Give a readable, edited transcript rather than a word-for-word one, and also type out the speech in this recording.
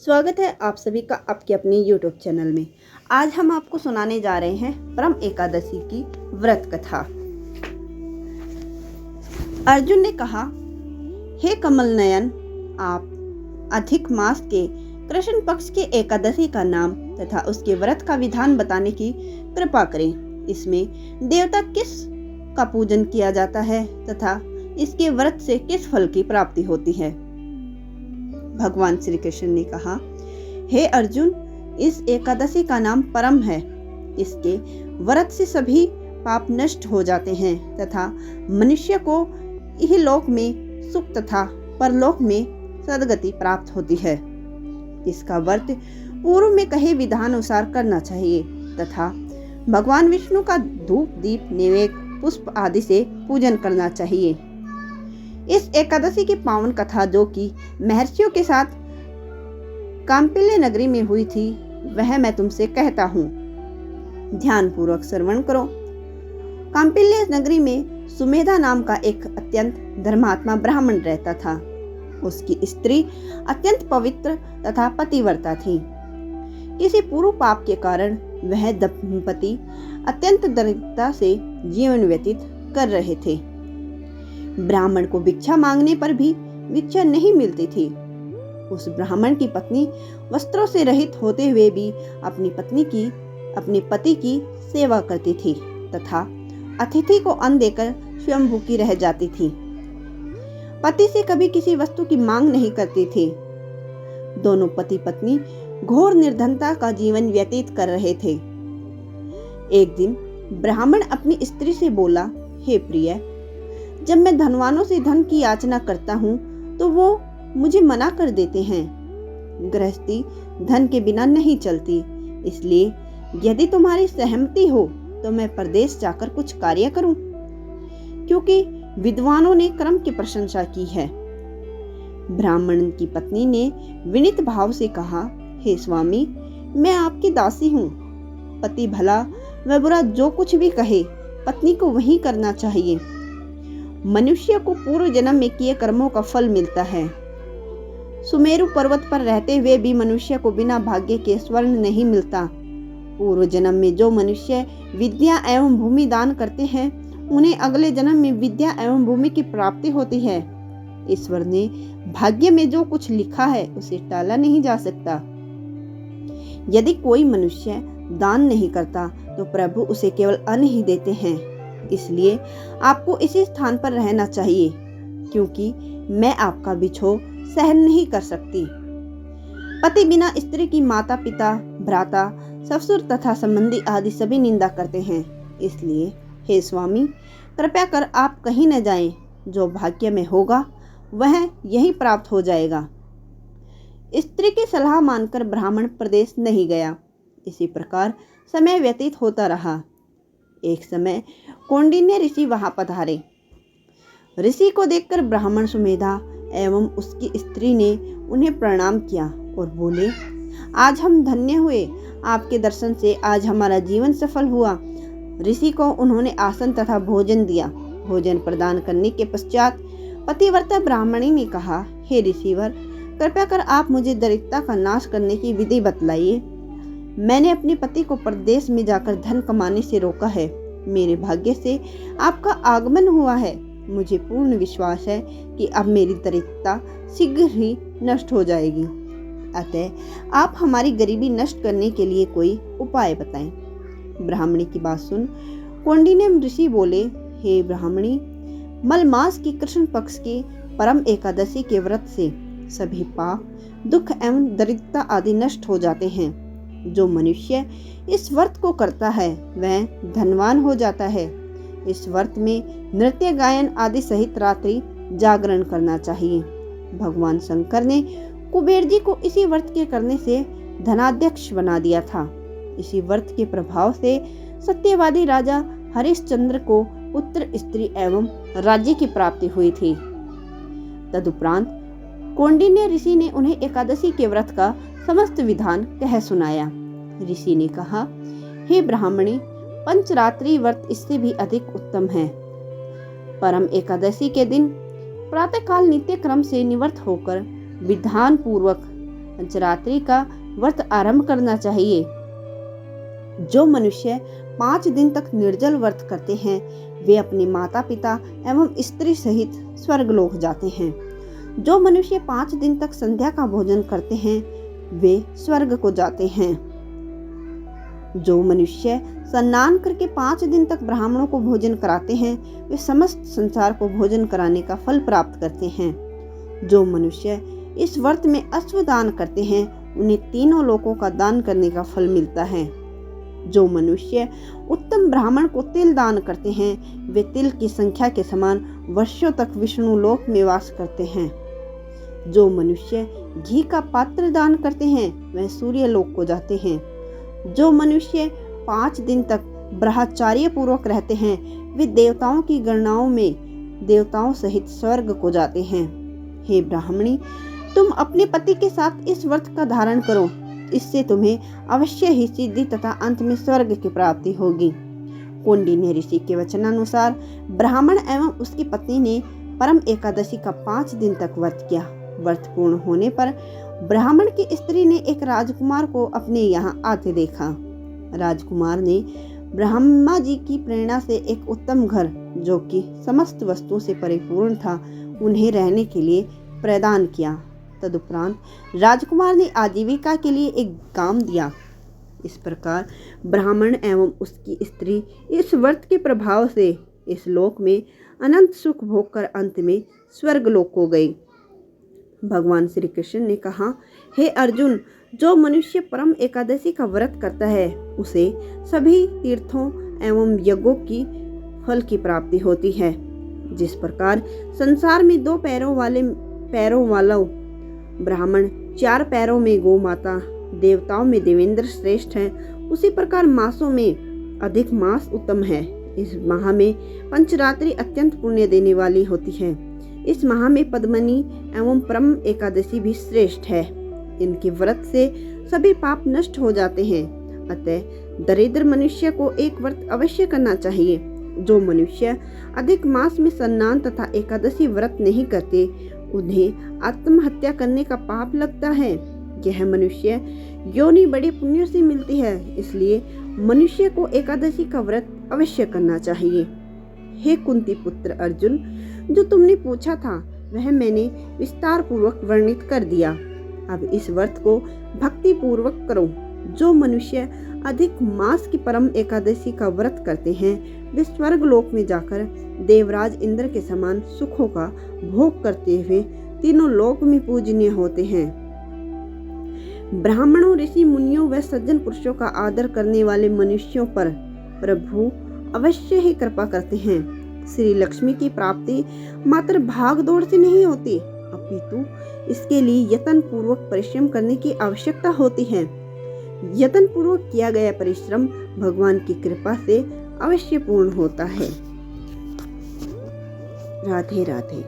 स्वागत है आप सभी का आपके अपने YouTube चैनल में। आज हम आपको सुनाने जा रहे हैं परम एकादशी की व्रत कथा। अर्जुन ने कहा, हे कमल नयन, आप अधिक मास के कृष्ण पक्ष के एकादशी का नाम तथा उसके व्रत का विधान बताने की कृपा करें। इसमें देवता किस का पूजन किया जाता है तथा इसके व्रत से किस फल की प्राप्ति होती है। भगवान श्री कृष्ण ने कहा, हे अर्जुन, इस एकादशी का नाम परम है। इसके व्रत से सभी पाप नष्ट हो जाते हैं तथा मनुष्य को इहलोक में सुख तथा परलोक में सद्गति प्राप्त होती है। इसका व्रत पूर्व में कहे विधान अनुसार करना चाहिए तथा भगवान विष्णु का धूप, दीप, नैवेद्य, पुष्प आदि से पूजन करना चाहिए। इस एकादशी की पावन कथा जो कि महर्षियों के साथ कांपिल्य नगरी में हुई थी, वह मैं तुमसे कहता हूँ। ध्यान पूर्वक श्रवण करो। कांपिल्य नगरी में सुमेधा नाम का एक अत्यंत धर्मात्मा ब्राह्मण रहता था। उसकी स्त्री अत्यंत पवित्र तथा पतिव्रता थी। किसी पूर्व पाप के कारण वह दंपति अत्यंत दरिद्रता से जीवन व्यतीत कर रहे थे। ब्राह्मण को भिक्षा मांगने पर भी भिक्षा नहीं मिलती थी। उस ब्राह्मण की पत्नी वस्त्रों से रहित होते हुए भी अपने पति की सेवा करती थी तथा अतिथि को अन्न देकर स्वयं भूखी रह जाती थी। पति से कभी किसी वस्तु की मांग नहीं करती थी। दोनों पति पत्नी घोर निर्धनता का जीवन व्यतीत कर रहे थे। एक दिन ब्राह्मण अपनी स्त्री से बोला, हे प्रिय, जब मैं धनवानों से धन की याचना करता हूँ तो वो मुझे मना कर देते हैं। गृहस्थी धन के बिना नहीं चलती, इसलिए यदि तुम्हारी सहमति हो तो मैं परदेश जाकर कुछ कार्य करूं, क्योंकि विद्वानों ने कर्म की प्रशंसा की है। ब्राह्मण की पत्नी ने विनीत भाव से कहा, हे स्वामी, मैं आपकी दासी हूँ। पति भला व बुरा जो कुछ भी कहे, पत्नी को वही करना चाहिए। मनुष्य को पूर्व जन्म में किए कर्मों का फल मिलता है। सुमेरु पर्वत पर रहते हुए भी मनुष्य को बिना भाग्य के स्वर्ण नहीं मिलता। पूर्व जन्म में जो मनुष्य विद्या एवं भूमि दान करते हैं, उन्हें अगले जन्म में विद्या एवं भूमि की प्राप्ति होती है। ईश्वर ने भाग्य में जो कुछ लिखा है उसे टाला नहीं जा सकता। यदि कोई मनुष्य दान नहीं करता तो प्रभु उसे केवल अन्न ही देते हैं। इसलिए आपको इसी स्थान पर रहना चाहिए, क्योंकि मैं आपका बिछोह सहन नहीं कर सकती। पति बिना स्त्री की माता, पिता, भ्राता, ससुर तथा संबंधी आदि सभी निंदा करते हैं। इसलिए हे स्वामी, कृपया कर आप कहीं न जाएं। जो भाग्य में होगा वह यहीं प्राप्त हो जाएगा। स्त्री की सलाह मानकर ब्राह्मण प्रदेश नहीं गया। इसी प्रकार समय व्यतीत होता रहा। एक समय कौंडिन्य ऋषि वहां पधारे। ऋषि को देखकर ब्राह्मण सुमेधा एवं उसकी स्त्री ने उन्हें प्रणाम किया और बोले, आज हम धन्य हुए। आपके दर्शन से आज हमारा जीवन सफल हुआ। ऋषि को उन्होंने आसन तथा भोजन दिया। भोजन प्रदान करने के पश्चात पतिव्रता ब्राह्मणी ने कहा, हे ऋषिवर, कृपया कर आप मुझे दरिद्रता का नाश करने की विधि बतलाइए। मैंने अपने पति को परदेश में जाकर धन कमाने से रोका है। मेरे भाग्य से आपका आगमन हुआ है। मुझे पूर्ण विश्वास है कि अब मेरी दरिद्रता शीघ्र ही नष्ट हो जाएगी। अतः आप हमारी गरीबी नष्ट करने के लिए कोई उपाय बताएं। ब्राह्मणी की बात सुन कौंडिन्य ऋषि बोले, हे ब्राह्मणी, मलमास की कृष्ण पक्ष की परम एकादशी के व्रत से सभी पाप, दुख एवं दरिद्रता आदि नष्ट हो जाते हैं। जो मनुष्य इस व्रत को करता है वह धनवान हो जाता है। इस व्रत में नृत्य, गायन आदि सहित रात्रि जागरण करना चाहिए। भगवान शंकर ने कुबेर जी को इसी व्रत के करने से धनाध्यक्ष बना दिया था। इसी व्रत के प्रभाव से सत्यवादी राजा हरिश्चंद्र को पुत्र, स्त्री एवं राज्य की प्राप्ति हुई थी। तदुपरांत कौंडिन्य ऋषि ने उन्हें एकादशी के व्रत का समस्त विधान कह सुनाया। ऋषि ने कहा, हे ब्राह्मणी, पंचरात्रि व्रत इससे भी अधिक उत्तम है। परम एकादशी के दिन प्रातःकाल नित्य क्रम से निवृत्त होकर विधान पूर्वक पंचरात्रि का व्रत आरंभ करना चाहिए। जो मनुष्य 5 दिन तक निर्जल व्रत करते हैं वे अपने माता पिता एवं स्त्री सहित स्वर्गलोक जाते हैं। जो मनुष्य 5 दिन तक संध्या का भोजन करते हैं वे स्वर्ग को जाते हैं। जो मनुष्य स्नान करके 5 दिन तक ब्राह्मणों को भोजन कराते हैं वे समस्त संसार को भोजन कराने का फल प्राप्त करते हैं। जो मनुष्य इस व्रत में अश्व दान करते हैं उन्हें तीनों लोकों का दान करने का फल मिलता है। जो मनुष्य उत्तम ब्राह्मण को तिल दान करते हैं वे तिल की संख्या के समान वर्षों तक विष्णु लोक में वास करते हैं। जो मनुष्य घी का पात्र दान करते हैं वह सूर्य लोक को जाते हैं। जो मनुष्य 5 दिन तक ब्रह्मचार्य पूर्वक रहते हैं वे देवताओं की गणनाओं में देवताओं सहित स्वर्ग को जाते हैं। हे ब्राह्मणी, तुम अपने पति के साथ इस व्रत का धारण करो, इससे तुम्हें अवश्य ही सिद्धि तथा अंत में स्वर्ग की प्राप्ति होगी। कौंडिन्य ऋषि के वचनानुसार ब्राह्मण एवं उसकी पत्नी ने परम एकादशी का 5 दिन तक व्रत किया। व्रत पूर्ण होने पर ब्राह्मण की स्त्री ने एक राजकुमार को अपने यहाँ आते देखा। राजकुमार ने ब्रह्मा जी की प्रेरणा से एक उत्तम घर जो कि समस्त वस्तुओं से परिपूर्ण था उन्हें रहने के लिए प्रदान किया। तदुपरांत राजकुमार ने आजीविका के लिए एक काम दिया। इस प्रकार ब्राह्मण एवं उसकी स्त्री इस व्रत के प्रभाव से इस लोक में अनंत सुख भोग कर अंत में स्वर्ग लोक को गई। भगवान श्री कृष्ण ने कहा, हे अर्जुन, जो मनुष्य परम एकादशी का व्रत करता है उसे सभी तीर्थों एवं यज्ञों की फल की प्राप्ति होती है। जिस प्रकार संसार में 2 पैरों वाला ब्राह्मण, 4 पैरों में गौ माता, देवताओं में देवेंद्र श्रेष्ठ है, उसी प्रकार मासों में अधिक मास उत्तम है। इस माह में पंचरात्रि अत्यंत पुण्य देने वाली होती है। इस माह में पद्मनी एवं परम एकादशी भी श्रेष्ठ है। इनके व्रत से सभी पाप नष्ट हो जाते हैं। अतः दरिद्र मनुष्य को एक व्रत अवश्य करना चाहिए। जो मनुष्य अधिक मास में स्नान तथा एकादशी व्रत नहीं करते उन्हें आत्महत्या करने का पाप लगता है। यह मनुष्य योनि बड़े पुण्यों से मिलती है, इसलिए मनुष्य को एकादशी का व्रत अवश्य करना चाहिए। हे कुंती पुत्र अर्जुन, जो तुमने पूछा था वह मैंने विस्तार पूर्वक वर्णित कर दिया। अब इस व्रत को भक्ति पूर्वक करो। जो मनुष्य अधिक मास की परम एकादशी का व्रत करते हैं वे स्वर्ग लोक में जाकर देवराज इंद्र के समान सुखों का भोग करते हुए तीनों लोक में पूजनीय होते हैं। ब्राह्मणों, ऋषि मुनियों व सज्जन पुरुषों का आदर करने वाले मनुष्यों पर प्रभु अवश्य ही कृपा करते हैं। श्री लक्ष्मी की प्राप्ति मात्र भाग दौड़ से नहीं होती, अपितु इसके लिए यत्न पूर्वक परिश्रम करने की आवश्यकता होती है। यत्न पूर्वक किया गया परिश्रम भगवान की कृपा से अवश्य पूर्ण होता है। राधे राधे।